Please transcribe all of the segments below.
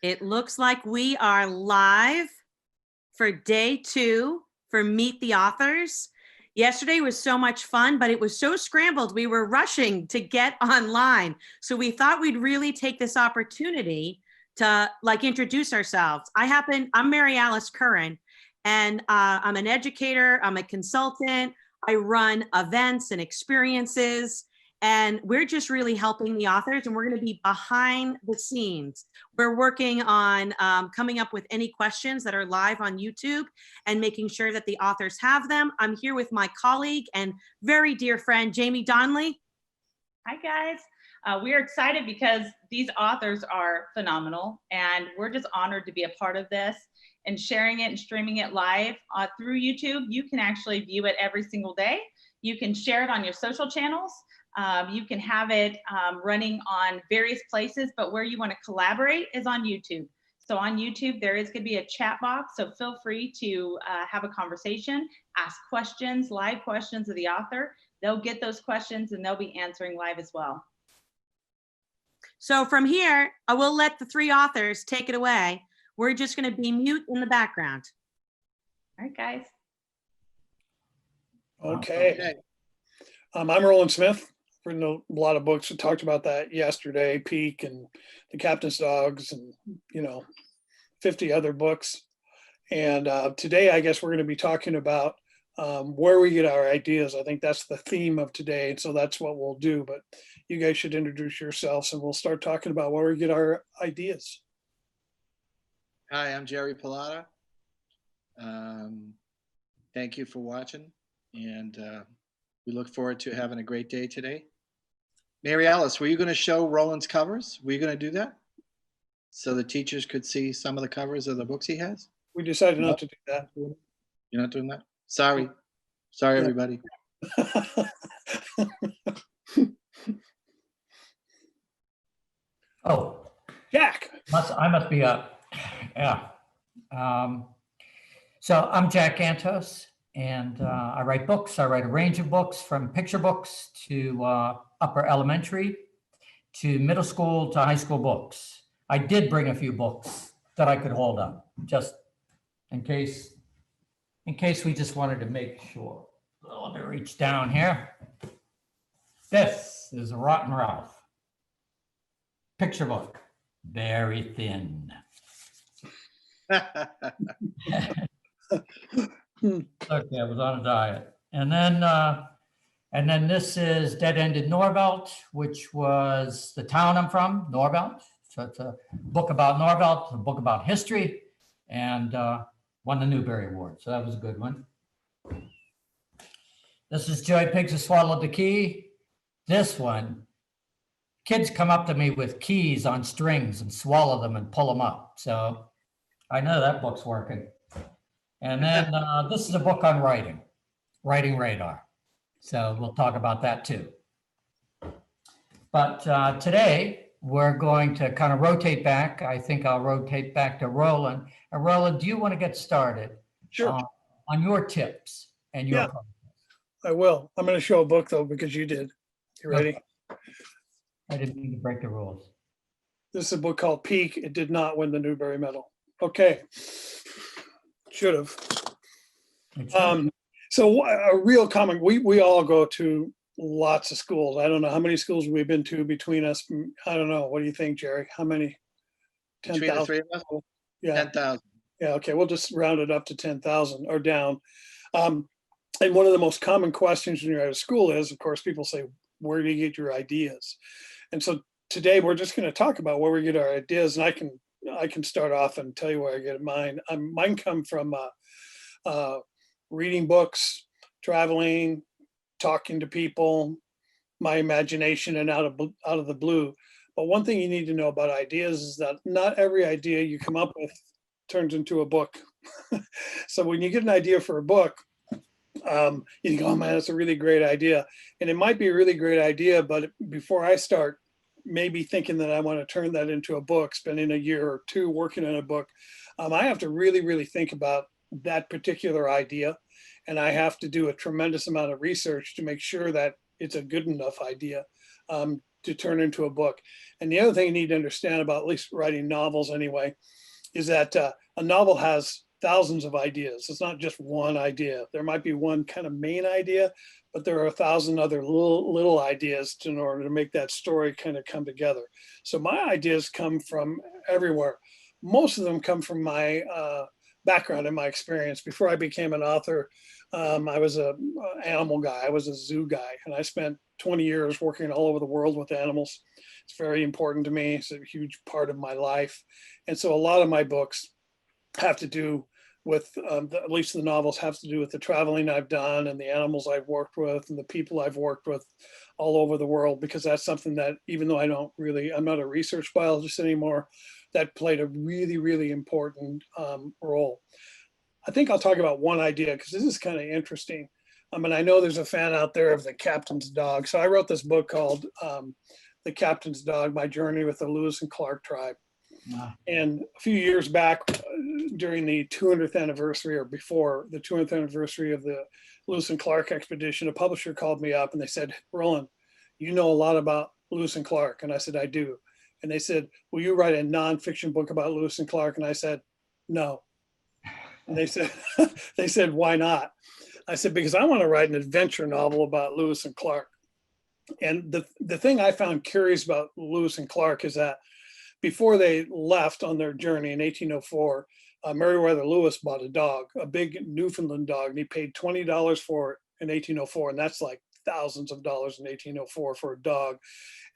It looks like we are live for day 2 for Meet the Authors. Yesterday was so much fun, but it was so scrambled. We were rushing to get online. So we thought we'd really take this opportunity to introduce ourselves. I'm Mary Alice Curran, and I'm an educator, I'm a consultant, I run events and experiences, and we're just really helping the authors, and we're going to be behind the scenes. We're working on coming up with any questions that are live on YouTube and making sure that the authors have them. I'm here with my colleague and very dear friend, Jamie Donnelly. Hi, guys. We are excited because these authors are phenomenal, and we're just honored to be a part of this and sharing it and streaming it live through YouTube. You can actually view it every single day. You can share it on your social channels. You can have it running on various places, but where you want to collaborate is on YouTube. So on YouTube, there is going to be a chat box, so feel free to have a conversation, ask questions, live questions of the author. They'll get those questions and they'll be answering live as well. So from here, I will let the 3 authors take it away. We're just going to be mute in the background. All right, guys. Okay. I'm Roland Smith. I've written a lot of books. We talked about that yesterday, Peak and The Captain's Dogs and, 50 other books. And today, I guess we're going to be talking about where we get our ideas. I think that's the theme of today. And so that's what we'll do. But you guys should introduce yourselves and we'll start talking about where we get our ideas. Hi, I'm Jerry Pallotta. Thank you for watching. And we look forward to having a great day today. Mary Alice, were you going to show Roland's covers? Were you going to do that? So the teachers could see some of the covers of the books he has? We decided not to do that. You're not doing that? Sorry. Sorry, everybody. Oh, Jack. I must be up. Yeah. So I'm Jack Gantos, and I write books. I write a range of books from picture books to upper elementary to middle school to high school books. I did bring a few books that I could hold up just in case we just wanted to make sure. So let me reach down here. This is a Rotten Ralph picture book, very thin. Okay, I was on a diet. And then this is Dead Ended Norvelt, which was the town I'm from, Norvelt. So it's a book about Norvelt, a book about history, and won the Newbery Award. So that was a good one. This is Pigza Swallowed the Key. This one, kids come up to me with keys on strings and swallow them and pull them up. So I know that book's working. And then this is a book on writing radar. So we'll talk about that too. But today we're going to kind of rotate back. I think I'll rotate back to Roland. And Roland, do you want to get started? Sure. On your tips and your process? I will. I'm going to show a book though, because you did. You ready? I didn't mean to break the rules. This is a book called Peak. It did not win the Newbery Medal. Okay. Should have. So a real common, we all go to lots of schools. I don't know how many schools we've been to between us. I don't know. What do you think, Jerry? How many? 10,000. Yeah. 10,000. Yeah. Okay. We'll just round it up to 10,000 or down. And one of the most common questions when you're at a school is, of course, people say, where do you get your ideas? And so today we're just going to talk about where we get our ideas. And I can start off and tell you where I get mine. Mine come from reading books, traveling, talking to people, my imagination, and out of the blue. But one thing you need to know about ideas is that not every idea you come up with turns into a book. So when you get an idea for a book, you go, oh man, that's a really great idea. And it might be a really great idea, but before I start maybe thinking that I want to turn that into a book, spending a year or two working on a book, I have to really, really think about that particular idea. And I have to do a tremendous amount of research to make sure that it's a good enough idea. to turn into a book. And the other thing you need to understand about at least writing novels anyway, is that a novel has thousands of ideas. It's not just one idea. There might be one kind of main idea, but there are 1,000 other little ideas in order to make that story kind of come together. So my ideas come from everywhere. Most of them come from my background and my experience. Before I became an author, I was an animal guy. I was a zoo guy, and I spent 20 years working all over the world with animals. It's very important to me. It's a huge part of my life. And so a lot of my books have to do with, at least the novels have to do with the traveling I've done and the animals I've worked with and the people I've worked with all over the world, because that's something that, even though I'm not a research biologist anymore, that played a really, really important role. I think I'll talk about one idea because this is kind of interesting. I mean, I know there's a fan out there of The Captain's Dog. So I wrote this book called The Captain's Dog, My Journey with the Lewis and Clark Tribe. Wow. And a few years back, during the 200th anniversary, or before the 200th anniversary of the Lewis and Clark expedition, a publisher called me up and they said, Roland, you know a lot about Lewis and Clark. And I said, I do. And they said, will you write a nonfiction book about Lewis and Clark? And I said, no. And they said, why not? I said, because I want to write an adventure novel about Lewis and Clark. And the thing I found curious about Lewis and Clark is that before they left on their journey in 1804, Meriwether Lewis bought a dog, a big Newfoundland dog, and he paid $20 for it in 1804. And that's like thousands of dollars in 1804 for a dog.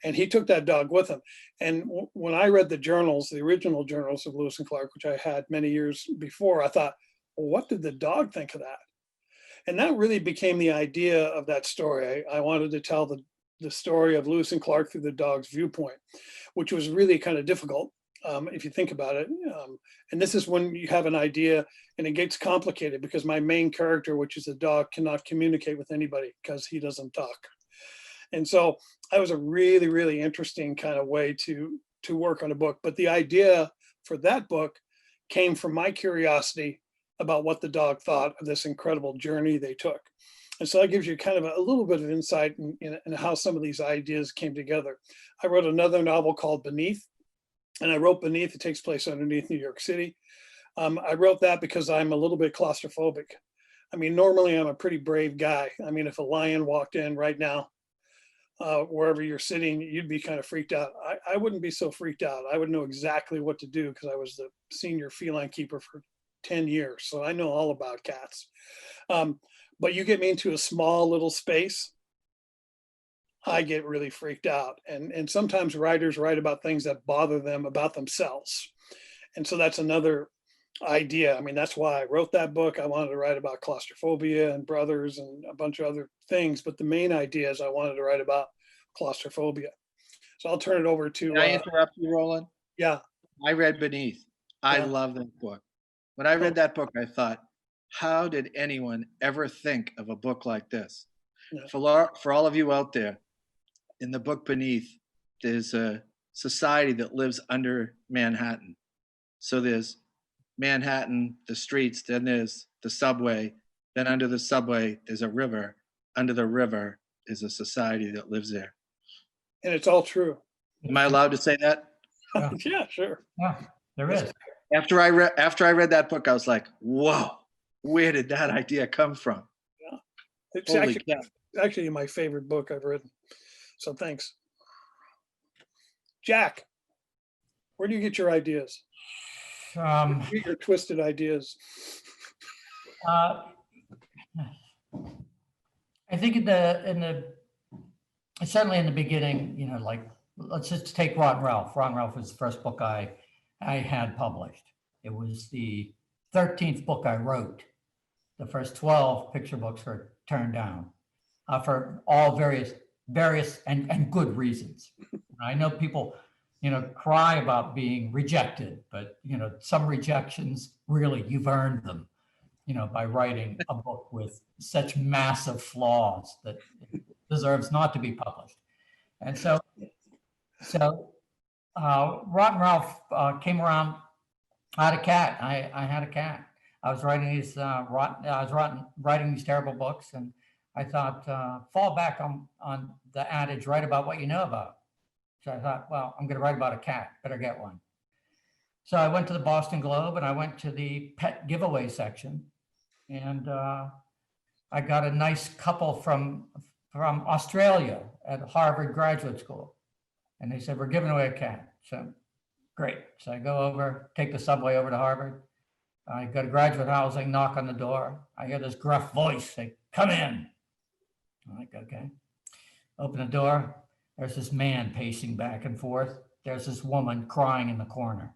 And he took that dog with him. And when I read the journals, the original journals of Lewis and Clark, which I had many years before, I thought, well, what did the dog think of that? And that really became the idea of that story. I wanted to tell the story of Lewis and Clark through the dog's viewpoint, which was really kind of difficult if you think about it. And this is when you have an idea and it gets complicated because my main character, which is a dog, cannot communicate with anybody because he doesn't talk. And so that was a really, really interesting kind of way to work on a book. But the idea for that book came from my curiosity about what the dog thought of this incredible journey they took. And so that gives you kind of a little bit of insight in how some of these ideas came together. I wrote another novel called Beneath, and I wrote Beneath. It takes place underneath New York City. I wrote that because I'm a little bit claustrophobic. I mean, normally I'm a pretty brave guy. I mean, if a lion walked in right now, wherever you're sitting, you'd be kind of freaked out. I wouldn't be so freaked out. I would know exactly what to do because I was the senior feline keeper for 10 years. So I know all about cats. But you get me into a small little space, I get really freaked out. And sometimes writers write about things that bother them about themselves. And so that's another idea. I mean, that's why I wrote that book. I wanted to write about claustrophobia and brothers and a bunch of other things. But the main idea is I wanted to write about claustrophobia. So I'll turn it over to. Can I interrupt you, Roland? Yeah. I read Beneath. I Yeah. love that book. When I read that book, I thought, how did anyone ever think of a book like this? Yeah. For all of you out there, in the book Beneath, there's a society that lives under Manhattan. So there's Manhattan, the streets, then there's the subway, then under the subway, there's a river. Under the river is a society that lives there. And it's all true. Am I allowed to say that? Yeah. Yeah, sure. Yeah, there is. After I read that book, I was like, whoa, where did that idea come from? It's Holy actually my favorite book I've written. So thanks. Jack, where do you get your ideas? Where do you get your twisted ideas? I think certainly in the beginning, you know, like, let's just take Rotten Ralph. Rotten Ralph was the first book I had published. It was the 13th book I wrote. The first 12 picture books were turned down for all various and good reasons. I know people, you know, cry about being rejected, but, you know, some rejections, really, you've earned them, you know, by writing a book with such massive flaws that it deserves not to be published. And so Rotten Ralph came around. I had a cat. I had a cat. I was writing these writing these terrible books, and I thought, fall back on the adage, write about what you know about. So I thought, well, I'm going to write about a cat. Better get one. So I went to the Boston Globe and I went to the pet giveaway section, and I got a nice couple from Australia at Harvard Graduate School, and they said, we're giving away a cat. So great. So I go over, take the subway over to Harvard. I go to graduate housing, knock on the door. I hear this gruff voice say, come in. I'm like, okay. Open the door. There's this man pacing back and forth. There's this woman crying in the corner.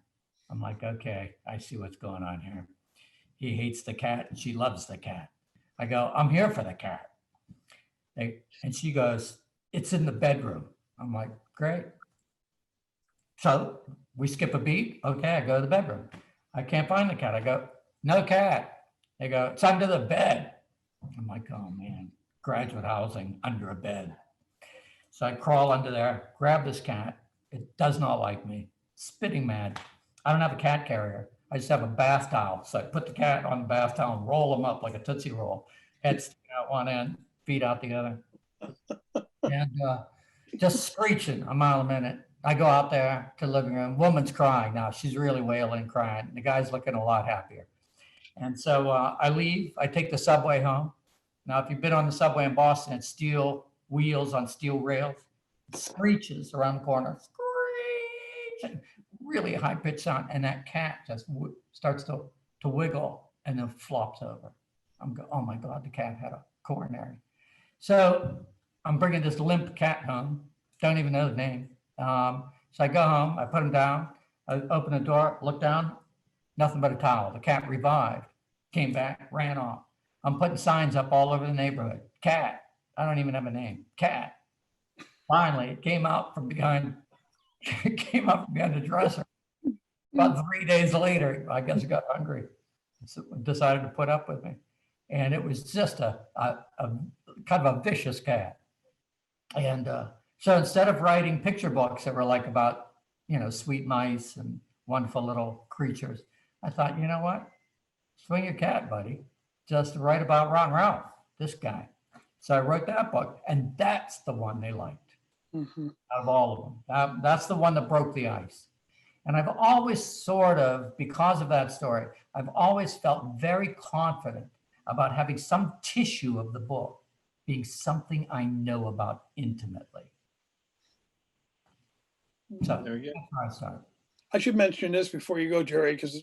I'm like, okay, I see what's going on here. He hates the cat and she loves the cat. I go, I'm here for the cat. And she goes, it's in the bedroom. I'm like, great. So we skip a beat. Okay, I go to the bedroom. I can't find the cat. I go, no cat. They go, it's under the bed. I'm like, oh man, graduate housing under a bed. So I crawl under there, grab this cat. It does not like me, spitting mad. I don't have a cat carrier. I just have a bath towel. So I put the cat on the bath towel and roll him up like a Tootsie Roll. Head sticking out one end, feet out the other. And just screeching a mile a minute. I go out there to the living room. Woman's crying now. She's really wailing, crying. The guy's looking a lot happier. And so I leave. I take the subway home. Now, if you've been on the subway in Boston, it's steel wheels on steel rails. It screeches around the corner. Screech! Really high pitched sound. And that cat just starts to wiggle and then flops over. I'm going, oh my God, the cat had a coronary. So I'm bringing this limp cat home. Don't even know the name. So I go home, I put him down, I open the door, look down, nothing but a towel. The cat revived, came back, ran off. I'm putting signs up all over the neighborhood. Cat, I don't even have a name, cat. Finally, it came out from behind the dresser. About 3 days later, I guess it got hungry. So decided to put up with me. And it was just a kind of a vicious cat. And so instead of writing picture books that were like about, sweet mice and wonderful little creatures, I thought, you know what? Swing your cat, buddy. Just write about Ron Ralph, this guy. So I wrote that book, and that's the one they liked out of all of them. That's the one that broke the ice. And I've always sort of, because of that story, I've always felt very confident about having some tissue of the book being something I know about intimately. So There you go. that's where I started. I should mention this before you go, Jerry, because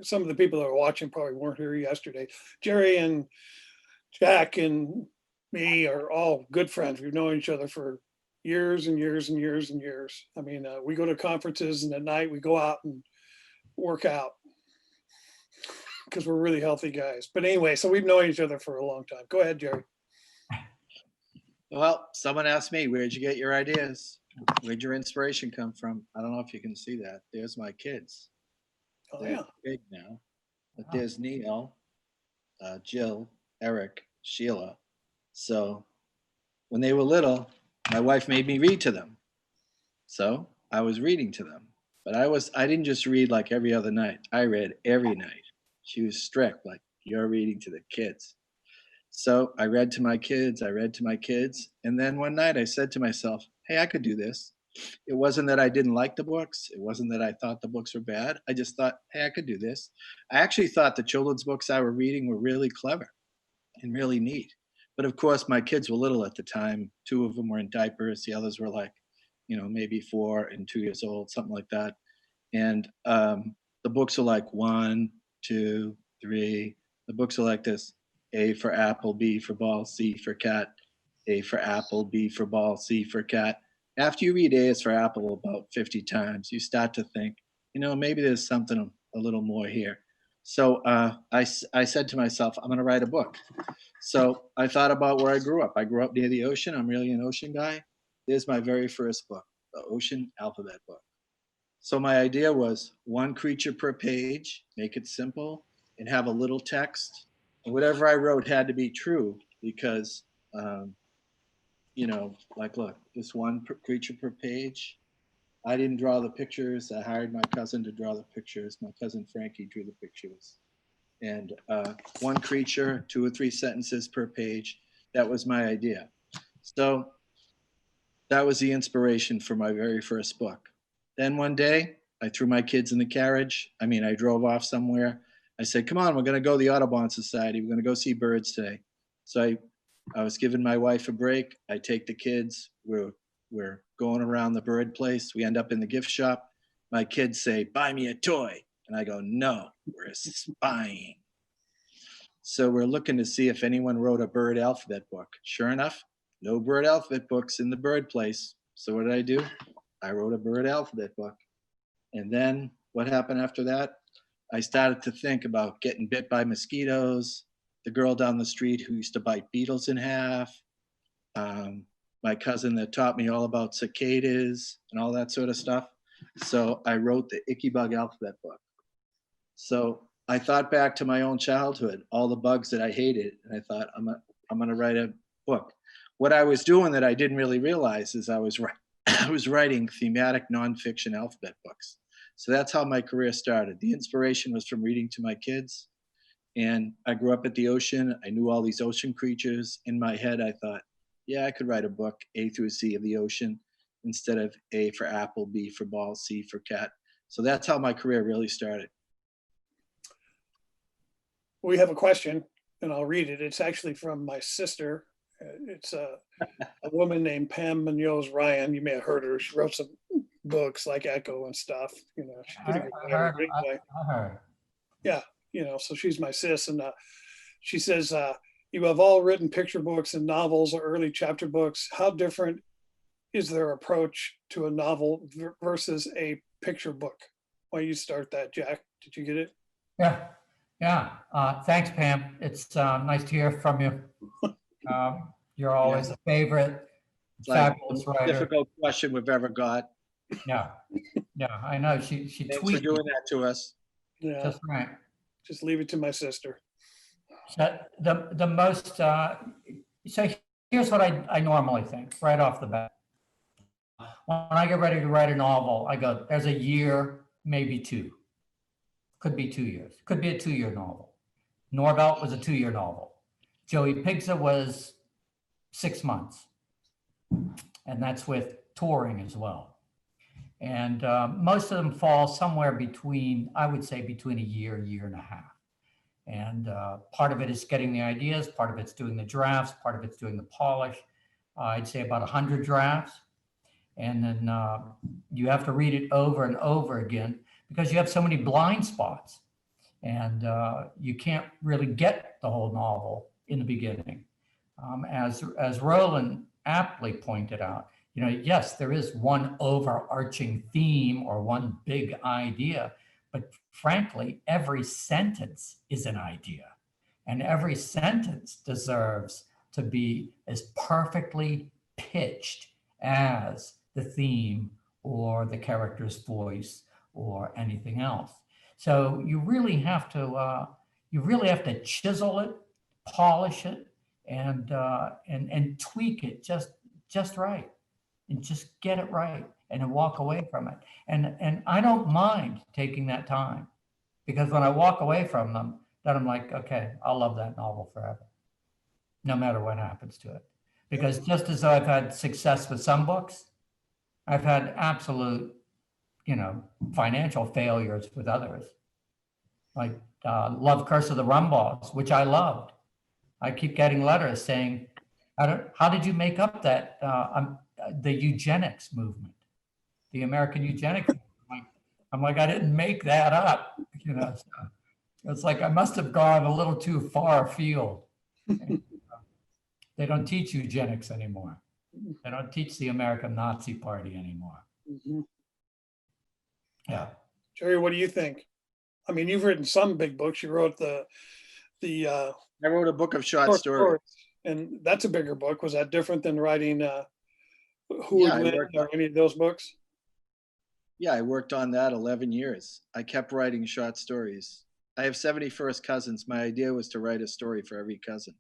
some of the people that are watching probably weren't here yesterday. Jerry and Jack and me are all good friends. We've known each other for years and years and years and years. I mean, we go to conferences and at night we go out and work out because we're really healthy guys. But anyway, so we've known each other for a long time. Go ahead, Jerry. Well, someone asked me, where'd you get your ideas? Where'd your inspiration come from? I don't know if you can see that. There's my kids. Oh, They're yeah. big now. But there's Neil, Jill, Eric, Sheila. So when they were little, my wife made me read to them. So I was reading to them. But I didn't just read like every other night. I read every night. She was strict, like, you're reading to the kids. So I read to my kids, And then one night I said to myself, hey, I could do this. It wasn't that I didn't like the books. It wasn't that I thought the books were bad. I just thought, hey, I could do this. I actually thought the children's books I were reading were really clever and really neat. But of course, my kids were little at the time. 2 of them were in diapers. The others were like, maybe 4 and 2 years old, something like that. And the books are like 1, 2, 3. The books are like this. A for apple, B for ball, C for cat. A for apple, B for ball, C for cat. After you read A is for apple about 50 times, you start to think, maybe there's something a little more here. So I said to myself, I'm going to write a book. So I thought about where I grew up. I grew up near the ocean. I'm really an ocean guy. There's my very first book, the Ocean Alphabet book. So my idea was 1 creature per page, make it simple, and have a little text. And whatever I wrote had to be true because, look, this 1 creature per page. I didn't draw the pictures. I hired my cousin to draw the pictures. My cousin Frankie drew the pictures. And 1 creature, 2 or 3 sentences per page. That was my idea. So That was the inspiration for my very first book. Then one day, I threw my kids in the carriage. I drove off somewhere. I said, come on, we're going to go to the Audubon Society. We're going to go see birds today. So I was giving my wife a break. I take the kids. We're going around the bird place. We end up in the gift shop. My kids say, buy me a toy. And I go, no, we're spying. So we're looking to see if anyone wrote a bird alphabet book. Sure enough, no bird alphabet books in the bird place. So what did I do? I wrote a bird alphabet book. And then what happened after that? I started to think about getting bit by mosquitoes, the girl down the street who used to bite beetles in half, my cousin that taught me all about cicadas and all that sort of stuff. So I wrote the Icky Bug alphabet book. So I thought back to my own childhood, all the bugs that I hated, and I thought, I'm going to write a book. What I was doing that I didn't really realize is I was writing thematic nonfiction alphabet books. So that's how my career started. The inspiration was from reading to my kids. And I grew up at the ocean. I knew all these ocean creatures. In my head, I thought, yeah, I could write a book, A through C of the ocean, instead of A for apple, B for ball, C for cat. So that's how my career really started. We have a question, and I'll read it. It's actually from my sister. It's a woman named Pam Munoz Ryan. You may have heard her. She wrote some books like Echo and stuff. You know, she's pretty good at it anyway. Yeah, you know, so she's my sis, and she says, you have all written picture books and novels or early chapter books. How different is their approach to a novel versus a picture book? Why don't you start that, Jack? Did you get it? Yeah. Thanks, Pam. It's nice to hear from you. You're always a favorite. Fabulous writer. Difficult question we've ever got. Yeah, I know. She Thanks tweeted for doing that to us. Yeah, just right. just leave it to my sister. So the most. So here's what I normally think right off the bat. When I get ready to write a novel, I go, there's a year, maybe two. Could be 2 years. Could be a 2-year novel. Norvelt was a 2-year novel. Joey Pigza was 6 months. And that's with touring as well. And most of them fall somewhere between, I would say, between a year and a half. And part of it is getting the ideas, part of it's doing the drafts, part of it's doing the polish. I'd say about 100 drafts. And then you have to read it over and over again because you have so many blind spots. And you can't really get the whole novel in the beginning. As Roland aptly pointed out, you know, yes, there is one overarching theme or one big idea, but frankly, every sentence is an idea, and every sentence deserves to be as perfectly pitched as the theme or the character's voice or anything else. So you really have to chisel it, polish it, and tweak it just right, and just get it right, and then walk away from it. And I don't mind taking that time, because when I walk away from them, then I'm like, okay, I'll love that novel forever, no matter what happens to it. Because just as though I've had success with some books, I've had absolute, you know, financial failures with others. Like Love, Curse of the Rumballs, which I loved. I keep getting letters saying, how did you make up that, the eugenics movement, the American eugenics movement? I'm like, I didn't make that up. You know, so it's like I must have gone a little too far afield. They don't teach eugenics anymore. They don't teach the American Nazi Party anymore. Mm-hmm. Yeah. Jerry, what do you think? I mean, you've written some big books. You wrote the I wrote a book of short stories. And that's a bigger book. Was that different than writing Who Would Win or any of those books? Yeah, I worked on that 11 years. I kept writing short stories. I have 71st cousins. My idea was to write a story for every cousin.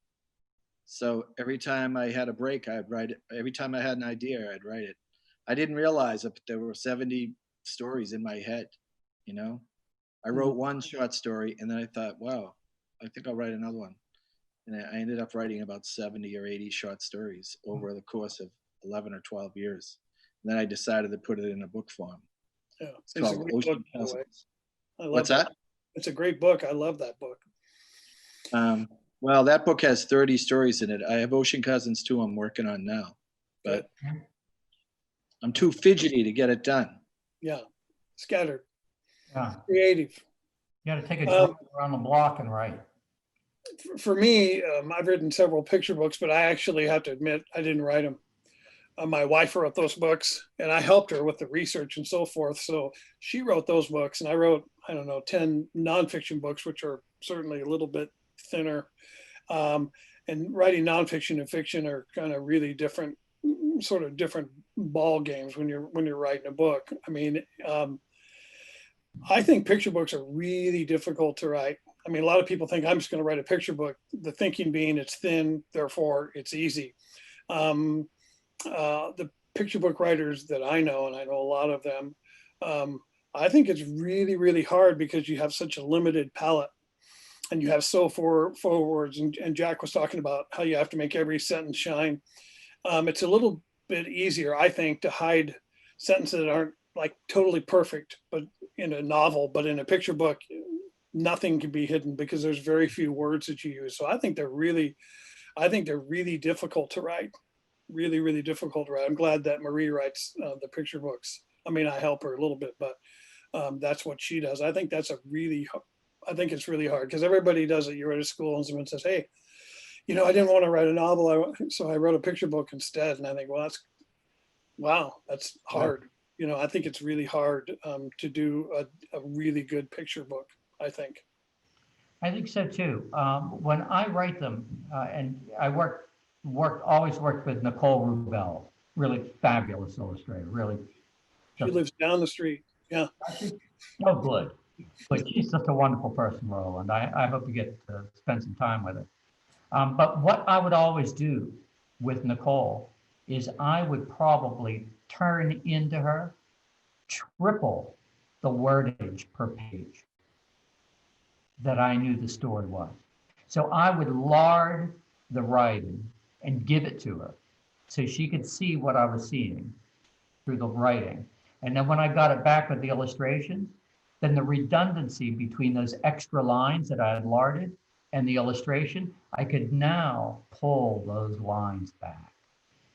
So every time I had a break, I'd write it. Every time I had an idea, I'd write it. I didn't realize that there were 70 stories in my head, you know? I wrote one short story, and then I thought, wow, I think I'll write another one. And I ended up writing about 70 or 80 short stories over the course of 11 or 12 years. And then I decided to put it in a book form. Yeah. It's called a great Ocean book, by the way. Cousins. I love What's that? It's a great book. I love that book. Well, that book has 30 stories in it. I have Ocean Cousins too I'm working on now, but I'm too fidgety to get it done. Yeah. Scattered. Yeah. Creative. You got to take a drive around the block and write. For me, I've written several picture books, but I actually have to admit I didn't write them. My wife wrote those books, and I helped her with the research and so forth. So she wrote those books, and I wrote, I don't know, 10 nonfiction books, which are certainly a little bit thinner. And writing nonfiction and fiction are kind of really different, sort of different ball games when you're writing a book. I mean, I think picture books are really difficult to write. I mean, a lot of people think I'm just going to write a picture book. The thinking being it's thin, therefore it's easy. The picture book writers that I know, and I know a lot of them, I think it's really, really hard because you have such a limited palette and you have so four words. And Jack was talking about how you have to make every sentence shine. It's a little bit easier, I think, to hide sentences that aren't like totally perfect, but in a novel, but in a picture book, nothing can be hidden because there's very few words that you use. So I think they're really difficult to write. Really, really difficult to write. I'm glad that Marie writes the picture books. I mean, I help her a little bit, but that's what she does. I think it's really hard because everybody does it. You're at a school and someone says, hey, you know, I didn't want to write a novel, so I wrote a picture book instead. And I think, well, that's hard. You know, I think it's really hard to do a really good picture book, I think. I think so too. When I write them, and I always worked with Nicole Rubel, really fabulous illustrator, really. She lives down the street. Yeah. So good. But she's just a wonderful person, Roland. I hope you get to spend some time with her. But what I would always do with Nicole is I would probably turn into her triple the wordage per page that I knew the story was. So I would lard the writing and give it to her so she could see what I was seeing through the writing. And then when I got it back with the illustrations, then the redundancy between those extra lines that I had larded and the illustration, I could now pull those lines back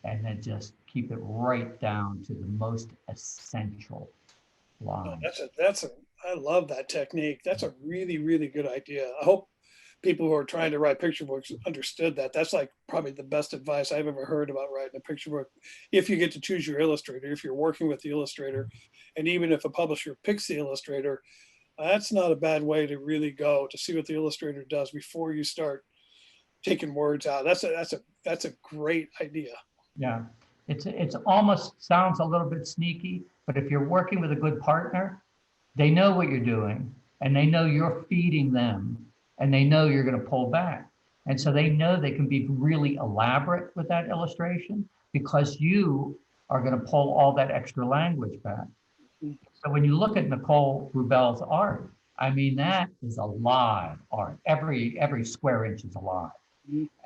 and then just keep it right down to the most essential lines. I love that technique. That's a really, really good idea. I hope people who are trying to write picture books understood that. That's like probably the best advice I've ever heard about writing a picture book. If you get to choose your illustrator, if you're working with the illustrator, and even if a publisher picks the illustrator, that's not a bad way to really go to see what the illustrator does before you start taking words out. That's a great idea. Yeah, it's almost sounds a little bit sneaky, but if you're working with a good partner, they know what you're doing and they know you're feeding them and they know you're going to pull back. And so they know they can be really elaborate with that illustration because you are going to pull all that extra language back. So when you look at Nicole Rubel's art, I mean, that is a live art. Every square inch is alive.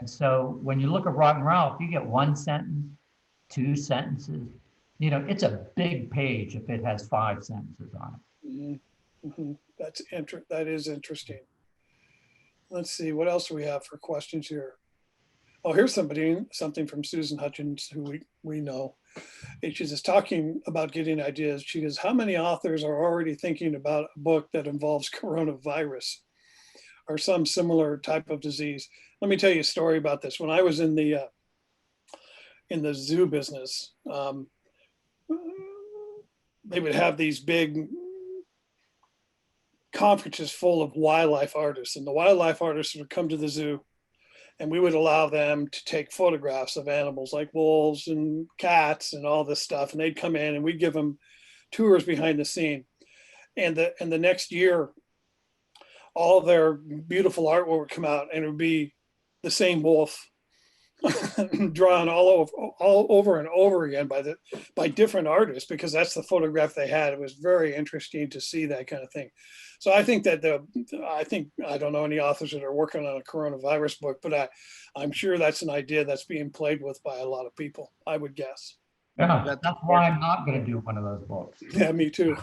And so when you look at Rotten Ralph, you get one sentence, two sentences. You know, it's a big page if it has 5 sentences on it. Mm-hmm. That is interesting. Let's see, what else do we have for questions here? Oh, here's something from Susan Hutchins, who we know. And she's just talking about getting ideas. She goes, how many authors are already thinking about a book that involves coronavirus or some similar type of disease? Let me tell you a story about this. When I was in the zoo business, they would have these big conferences full of wildlife artists, and the wildlife artists would come to the zoo and we would allow them to take photographs of animals like wolves and cats and all this stuff. And they'd come in and we'd give them tours behind the scene. And the next year, all their beautiful artwork would come out and it would be the same wolf drawn all over and over again by different artists, because that's the photograph they had. It was very interesting to see that kind of thing. So I think that I don't know any authors that are working on a coronavirus book, but I'm sure that's an idea that's being played with by a lot of people, I would guess. Yeah, That's that's why I'm not going to do one of those books. Yeah, me too.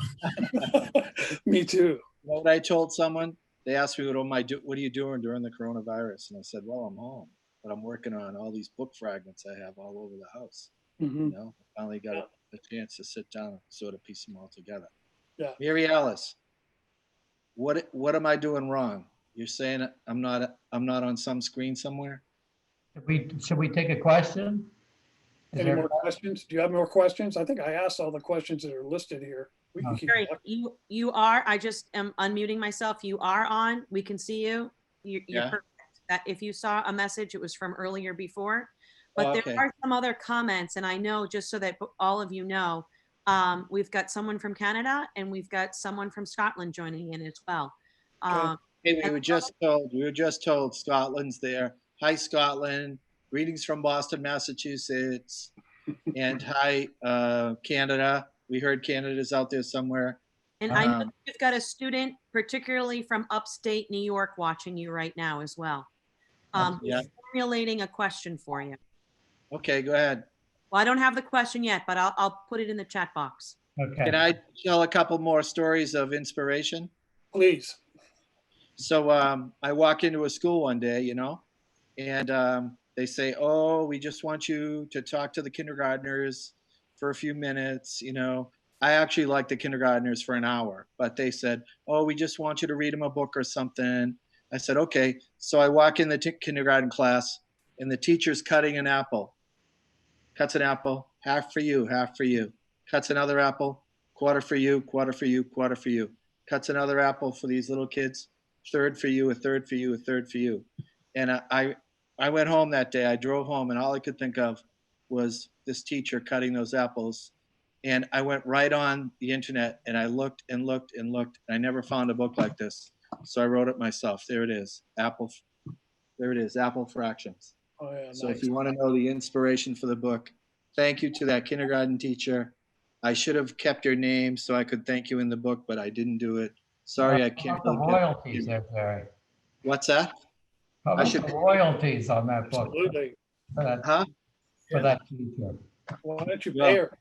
Me too. You know what I told someone? They asked me, what are you doing during the coronavirus? And I said, well, I'm home, but I'm working on all these book fragments I have all over the house. Mhm. You know, I finally got a chance to sit down and sort of piece them all together. Yeah. Mary Alice, what am I doing wrong? You're saying I'm not on some screen somewhere? Should we take a question? Is Any there- more questions? Do you have more questions? I think I asked all the questions that are listed here. We can keep Great. talking. You are, I just am unmuting myself. You are on. We can see you. You're Yeah. perfect. That if you saw a message, it was from earlier before. But Oh, there okay. are some other comments, and I know, just so that all of you know, we've got someone from Canada and we've got someone from Scotland joining in as well. Okay. Hey, we were just told Scotland's there. Hi, Scotland. Greetings from Boston, Massachusetts. And hi, Canada. We heard Canada's out there somewhere. And I know Um, you've got a student, particularly from upstate New York, watching you right now as well. Who's Yeah. formulating a question for you. Okay, go ahead. Well, I don't have the question yet, but I'll put it in the chat box. Okay. Can I tell a couple more stories of inspiration? Please. So I walk into a school one day, you know, and they say, oh, we just want you to talk to the kindergartners for a few minutes. You know, I actually like the kindergartners for an hour, but they said, oh, we just want you to read them a book or something. I said, okay. So I walk in the kindergarten class and the teacher's cutting an apple. Cuts an apple, half for you, half for you. Cuts another apple, quarter for you, quarter for you, quarter for you. Cuts another apple for these little kids, third for you, a third for you, a third for you. And I went home that day. I drove home and all I could think of was this teacher cutting those apples. And I went right on the internet and I looked and looked and looked. And I never found a book like this. So I wrote it myself. There it is. Apple. There it is. Apple Fractions. Oh, yeah, So nice. if you want to know the inspiration for the book, thank you to that kindergarten teacher. I should have kept your name so I could thank you in the book, but I didn't do it. Sorry, I can't. How about the royalties there, Jerry? What's that? How about should- the royalties on that book Absolutely. Huh? for that teacher? Why don't you Well, pay her?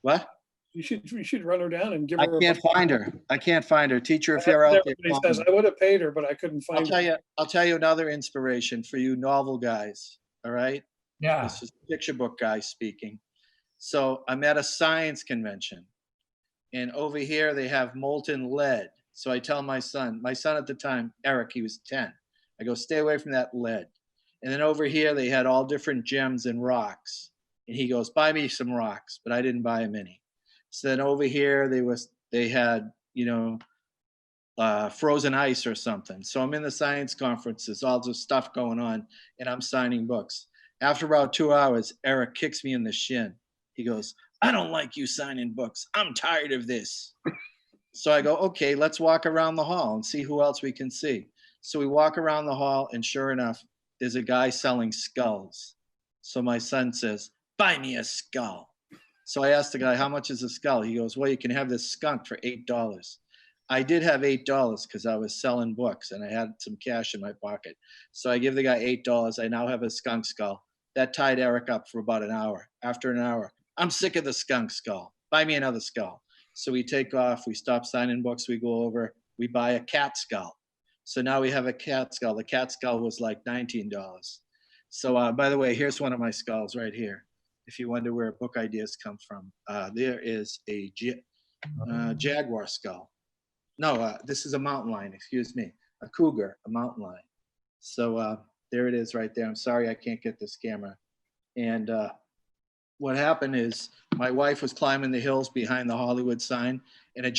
What? You should run her down and give I her. can't find her. I can't find her. Teacher, if That's you're what out there, everybody call says. me. I would have paid her, but I couldn't I'll find tell her. you. I'll tell you another inspiration for you novel guys. All right. Yeah. This is a picture book guy speaking. So I'm at a science convention, and over here they have molten lead. So I tell my son at the time, Eric, he was 10. I go, stay away from that lead. And then over here they had all different gems and rocks. And he goes, buy me some rocks, but I didn't buy him any. So then over here they had, you know, frozen ice or something. So I'm in the science conferences, all this stuff going on, and I'm signing books. After about 2 hours, Eric kicks me in the shin. He goes, I don't like you signing books. I'm tired of this. So I go, okay, let's walk around the hall and see who else we can see. So we walk around the hall, and sure enough, there's a guy selling skulls. So my son says, buy me a skull. So I asked the guy, how much is a skull? He goes, well, you can have this skunk for $8. I did have $8 because I was selling books and I had some cash in my pocket. So I give the guy $8. I now have a skunk skull. That tied Eric up for about an hour. After an hour, I'm sick of the skunk skull. Buy me another skull. So we take off, we stop signing books, we go over, we buy a cat skull. So now we have a cat skull. The cat skull was like $19. So by the way, here's one of my skulls right here. If you wonder where book ideas come from, there is a jaguar skull. No, this is a mountain lion, excuse me. A cougar, a mountain lion. So there it is right there. I'm sorry I can't get this camera. And what happened is my wife was climbing the hills behind the Hollywood sign, and a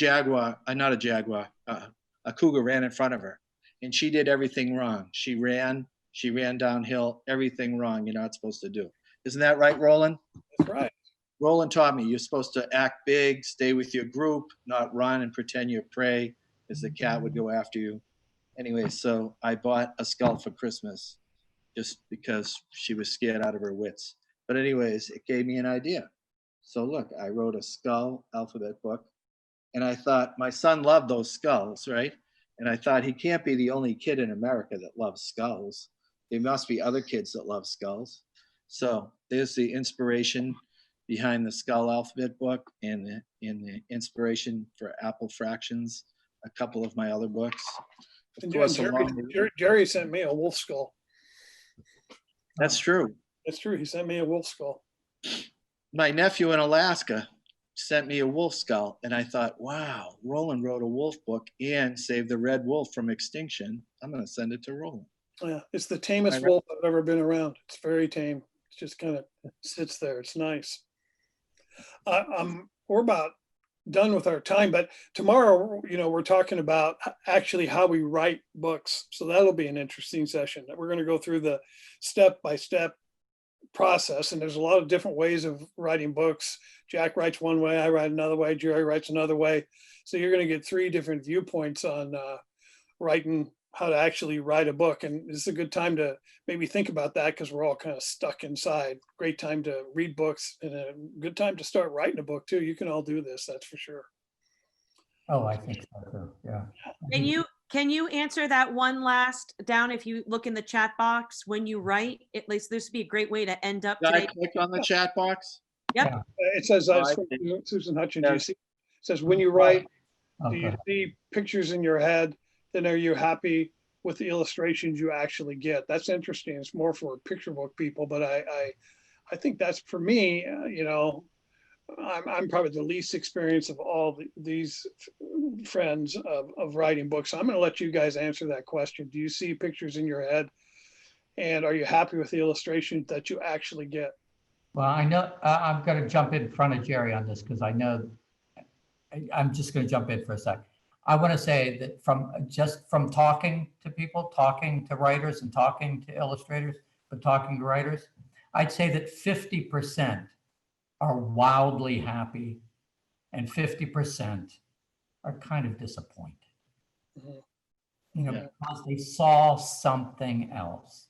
cougar ran in front of her. And she did everything wrong. She ran downhill, everything wrong you're not supposed to do. Isn't that right, Roland? That's right. Roland taught me you're supposed to act big, stay with your group, not run and pretend you're prey, as the cat would go after you. Anyway, so I bought a skull for Christmas just because she was scared out of her wits. But anyways, it gave me an idea. So look, I wrote a skull alphabet book, and I thought my son loved those skulls, right? And I thought he can't be the only kid in America that loves skulls. There must be other kids that love skulls. So there's the inspiration behind the skull alphabet book and the inspiration for Apple Fractions, a couple of my other books. Of And course, Jerry sent me a wolf skull. that's true. That's true. He sent me a wolf skull. My nephew in Alaska sent me a wolf skull, and I thought, wow, Roland wrote a wolf book and saved the red wolf from extinction. I'm going to send it to Roland. Yeah, it's the tamest wolf I've ever been around. It's very tame. It just kind of sits there. It's nice. We're about done with our time, but tomorrow, we're talking about actually how we write books. So that'll be an interesting session. We're going to go through the step-by-step process, and there's a lot of different ways of writing books. Jack writes one way, I write another way, Jerry writes another way. So you're going to get 3 different viewpoints on writing, how to actually write a book. And this is a good time to maybe think about that, because we're all kind of stuck inside. Great time to read books, and a good time to start writing a book too. You can all do this, that's for sure. Oh, I think so too. Yeah. Can you answer that one last down? If you look in the chat box when you write, at least this would be a great way to end up Did I today. click on the chat box? Yep. Yeah. It says, Oh, I from see. Susan Hutchins, Yeah. you see, it says, when you write, do you Okay. see pictures in your head? Then are you happy with the illustrations you actually get? That's interesting. It's more for picture book people, but I think that's, for me, I'm probably the least experienced of all these friends of writing books. So I'm going to let you guys answer that question. Do you see pictures in your head? And are you happy with the illustrations that you actually get? Well, I know I'm going to jump in front of Jerry on this, because I know I'm just going to jump in for a sec. I want to say that from talking to people, talking to writers and talking to illustrators, but talking to writers, I'd say that 50% are wildly happy and 50% are kind of disappointed. Mhm. Because they saw something else.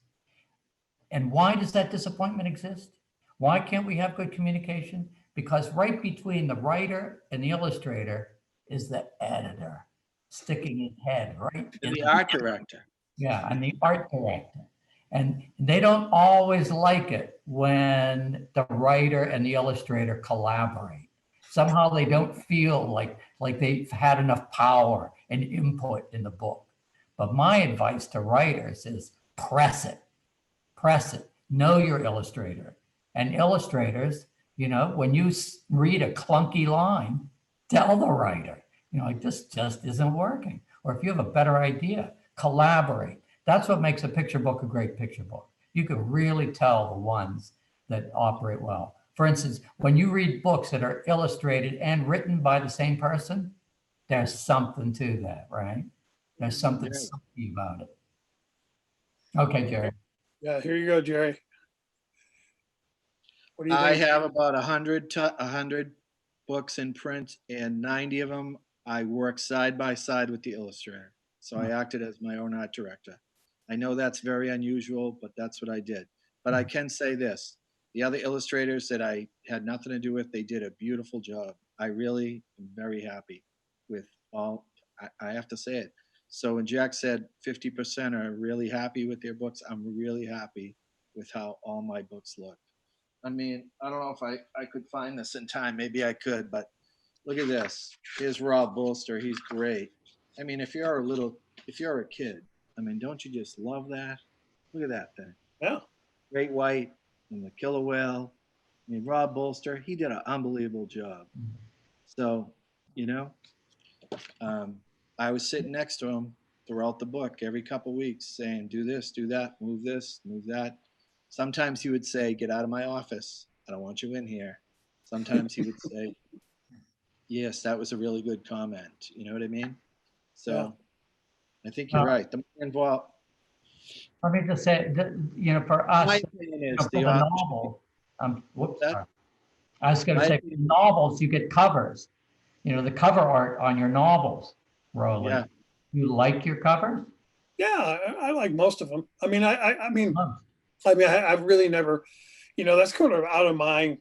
And why does that disappointment exist? Why can't we have good communication? Because right between the writer and the illustrator is the editor sticking his head right in The art director. Yeah, and the art director. And they don't always like it when the writer and the illustrator collaborate. Somehow they don't feel like they've had enough power and input in the book. But my advice to writers is press it. Press it. Know your illustrator. And illustrators, when you read a clunky line, tell the writer, this just isn't working. Or if you have a better idea, collaborate. That's what makes a picture book a great picture book. You can really tell the ones that operate well. For instance, when you read books that are illustrated and written by the same person, there's something to that, right? There's something silky about it. Okay, Jerry. Yeah, here you go, Jerry. What do you I think? have about 100 books in print, and 90 of them I work side by side with the illustrator. So I acted as my own art director. I know that's very unusual, but that's what I did. But I can say this, the other illustrators that I had nothing to do with, they did a beautiful job. I really am very happy with all, I have to say it. So when Jack said 50% are really happy with their books, I'm really happy with how all my books look. I mean, I don't know if I could find this in time. Maybe I could, but look at this. Here's Rob Bolster. He's great. I mean, if you're a kid, I mean, don't you just love that? Look at that thing. Yeah. Great White and the Killer Whale. I mean, Rob Bolster, he did an unbelievable job. So, I was sitting next to him throughout the book every couple of weeks saying, do this, move that. Sometimes he would say, get out of my office. I don't want you in here. Sometimes he would say, yes, that was a really good comment. You know what I mean? So yeah. I think you're right. The more involved. Let me just say, for us, My opinion is for the novel, What's that? sorry. I was going to say, for novels, you get covers. The cover art on your novels, Roland. Yeah. You like your covers? Yeah, I like most of them. I mean, I mean, I mean, I've really never, that's kind of out of my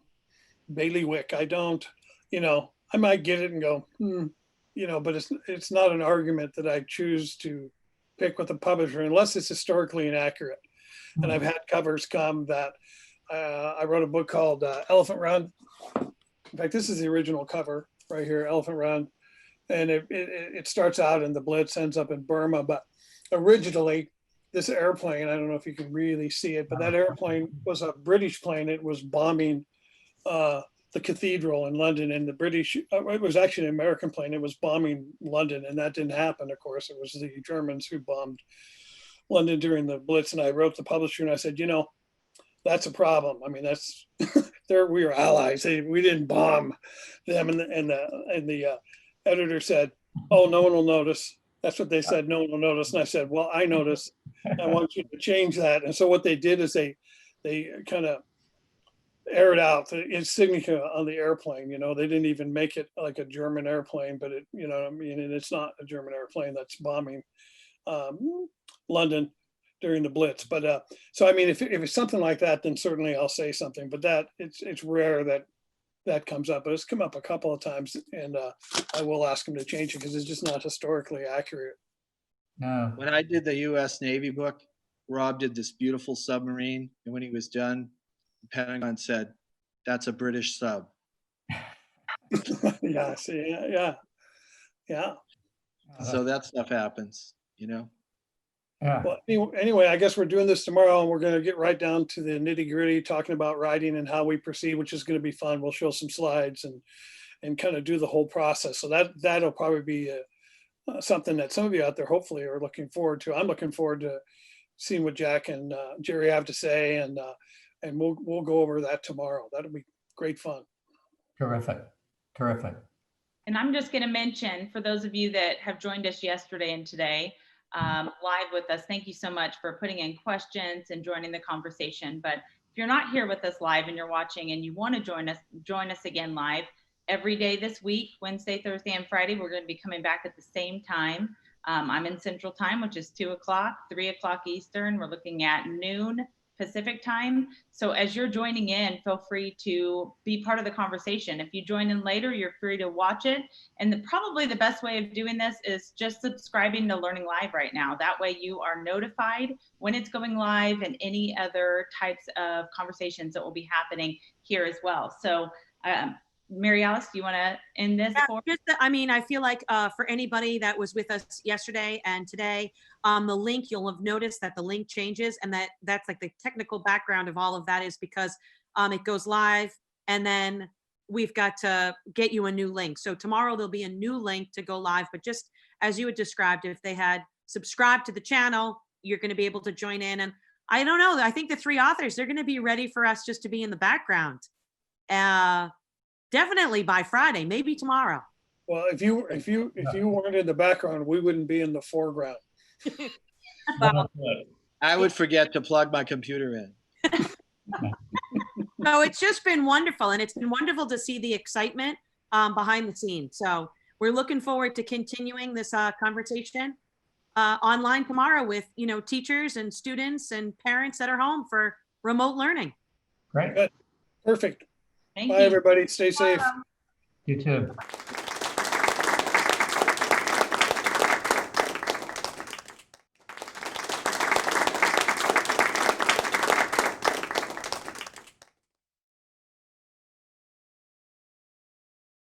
bailiwick. I don't, I might get it and go, but it's not an argument that I choose to pick with a publisher unless it's historically inaccurate. And I've had covers come that I wrote a book called Elephant Run. In fact, this is the original cover right here, Elephant Run. And it starts out in the Blitz, ends up in Burma. But originally, this airplane, I don't know if you can really see it, but that airplane was a British plane. It was bombing the cathedral in London, and the British, it was actually an American plane. It was bombing London, and that didn't happen. Of course, it was the Germans who bombed London during the Blitz. And I wrote the publisher and I said, that's a problem. I mean, that's we were allies. We didn't bomb them. And the editor said, "Oh, no one will notice." That's what they said. No one will notice. And I said, "Well, I notice. I want you to change that." And so what they did is they kind of aired out the insignia on the airplane. They didn't even make it like a German airplane, but it, and it's not a German airplane that's bombing London during the Blitz. But so I mean, if it's something like that, then certainly I'll say something. But that it's rare that comes up. But it's come up a couple of times, and I will ask them to change it because it's just not historically accurate. No. When I did the U.S. Navy book, Rob did this beautiful submarine, and when he was done, the Pentagon said, "That's a British sub." Yeah. See, yeah. So that stuff happens, Yeah. Well, anyway, I guess we're doing this tomorrow, and we're going to get right down to the nitty gritty, talking about writing and how we proceed, which is going to be fun. We'll show some slides and kind of do the whole process. So that'll probably be something that some of you out there hopefully are looking forward to. I'm looking forward to seeing what Jack and Jerry have to say, and we'll go over that tomorrow. That'll be great fun. Terrific. And I'm just going to mention, for those of you that have joined us yesterday and today, live with us, thank you so much for putting in questions and joining the conversation. But if you're not here with us live and you're watching and you want to join us again live every day this week, Wednesday, Thursday, and Friday, we're going to be coming back at the same time. I'm in Central Time, which is 2 o'clock, 3 o'clock Eastern. We're looking at noon Pacific Time. So as you're joining in, feel free to be part of the conversation. If you join in later, you're free to watch it. And probably the best way of doing this is just subscribing to Learning Live right now. That way you are notified when it's going live and any other types of conversations that will be happening here as well. So Mary Alice, do you want to end this? I feel like for anybody that was with us yesterday and today, the link, you'll have noticed that the link changes, and that's like the technical background of all of that is because it goes live and then we've got to get you a new link. So tomorrow there'll be a new link to go live, but just as you had described, if they had subscribed to the channel, you're going to be able to join in. And I don't know, I think the 3 authors, they're going to be ready for us just to be in the background. Definitely by Friday, maybe tomorrow. Well, if you weren't in the background, we wouldn't be in the foreground. Well, I would forget to plug my computer in. so it's just been wonderful, and it's been wonderful to see the excitement behind the scenes. So we're looking forward to continuing this conversation online tomorrow with teachers and students and parents that are home for remote learning. Great. Good. Perfect. Thank Bye, you. everybody. Stay safe. You too.